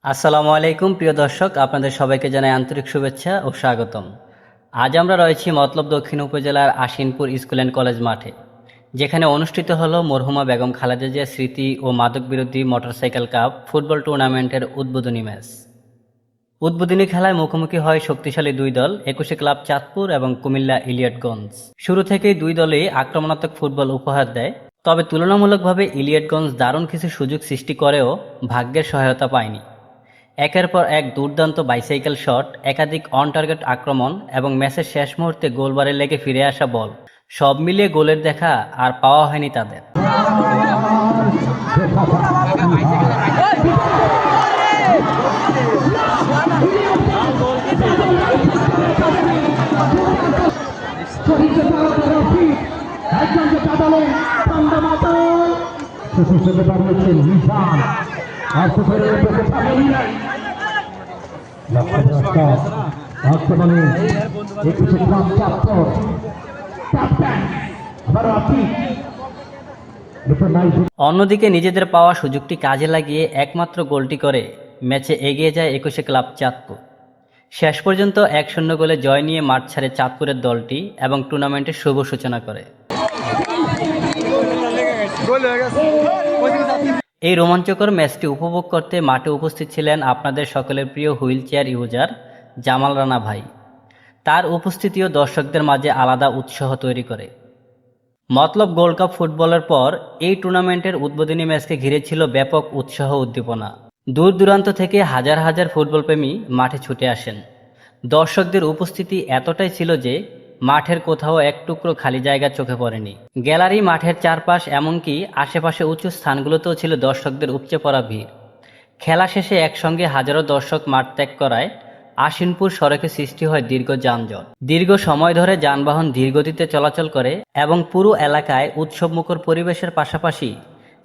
আসসালামু আলাইকুম প্রিয় দর্শক, আপনাদের সবাইকে জানাই আন্তরিক শুভেচ্ছা ও স্বাগতম। আজ আমরা রয়েছি মতলব দক্ষিণ উপজেলার আশিনপুর স্কুল অ্যান্ড কলেজ মাঠে, যেখানে অনুষ্ঠিত হলো মরহুমা বেগম খালেদা জিয়া স্মৃতি ও মাদক বিরোধী মোটরসাইকেল কাপ ফুটবল টুর্নামেন্টের উদ্বোধনী ম্যাচ। উদ্বোধনী খেলায় মুখোমুখি হয় শক্তিশালী দুই দল, ২১ ক্লাব চাঁদপুর এবং কুমিল্লা ইলিয়টগঞ্জ। শুরু থেকেই দুই দলই আক্রমণাত্মক ফুটবল উপহার দেয়, তবে তুলনামূলকভাবে ইলিয়টগঞ্জ দারুণ কিছু সুযোগ সৃষ্টি করেও ভাগ্যের সহায়তা পায়নি। একের পর এক দুর্দান্ত বাইসাইকেল শট, একাধিক অন টার্গেট আক্রমণ এবং ম্যাচের শেষ মুহূর্তে গোলবারে লেগে ফিরে আসা বল, সব মিলিয়ে গোলের দেখা আর পাওয়া হয়নি তাদের। অন্যদিকে নিজেদের পাওয়া সুযোগটি কাজে লাগিয়ে একমাত্র গোলটি করে ম্যাচে এগিয়ে যায় ২১ ক্লাব চাঁদপুর। শেষ পর্যন্ত ১-০ গোলে জয় নিয়ে মাঠ ছাড়ে চাঁদপুরের দলটি এবং টুর্নামেন্টের শুভ সূচনা করে। এই রোমাঞ্চকর ম্যাচটি উপভোগ করতে মাঠে উপস্থিত ছিলেন আপনাদের সকলের প্রিয় wheel chair user Jamal Rana ভাই। তার উপস্থিতিও দর্শকদের মাঝে আলাদা উৎসাহ তৈরি করে। মতলব গোল্ড কাপ ফুটবলের পর এই টুর্নামেন্টের উদ্বোধনী ম্যাচকে ঘিরে ছিল ব্যাপক উৎসাহ উদ্দীপনা। দূর দূরান্ত থেকে হাজার হাজার ফুটবলপ্রেমী মাঠে ছুটে আসেন। দর্শকদের উপস্থিতি এতটাই ছিল যে মাঠের কোথাও এক টুকরো খালি জায়গা চোখে পড়েনি। গ্যালারি, মাঠের চারপাশ, এমনকি আশেপাশে উঁচু স্থানগুলোতেও ছিল দর্শকদের উপচে পড়া ভিড়। খেলা শেষে একসঙ্গে হাজারো দর্শক মাঠ ত্যাগ করায় আশিনপুর সড়কে সৃষ্টি হয় দীর্ঘ যানজট। দীর্ঘ সময় ধরে যানবাহন ধীরগতিতে চলাচল করে এবং পুরো এলাকায় উৎসবমুখর পরিবেশের পাশাপাশি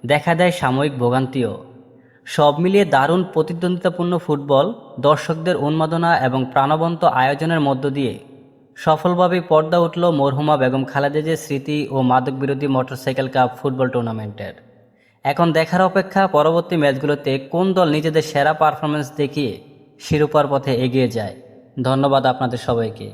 দেখা দেয় সাময়িক ভোগান্তিও। সব মিলিয়ে দারুণ প্রতিদ্বন্দ্বিতাপূর্ণ ফুটবল, দর্শকদের উন্মাদনা এবং প্রাণবন্ত আয়োজনের মধ্য দিয়ে সফলভাবে পর্দা উঠল মরহুমা বেগম খালেদা জিয়ার স্মৃতি ও মাদক বিরোধী মোটরসাইকেল কাপ ফুটবল টুর্নামেন্টের। এখন দেখার অপেক্ষা পরবর্তী ম্যাচগুলোতে কোন দল নিজেদের সেরা পারফরমেন্স দেখিয়ে শিরোপার পথে এগিয়ে যায়। ধন্যবাদ আপনাদের সবাইকে।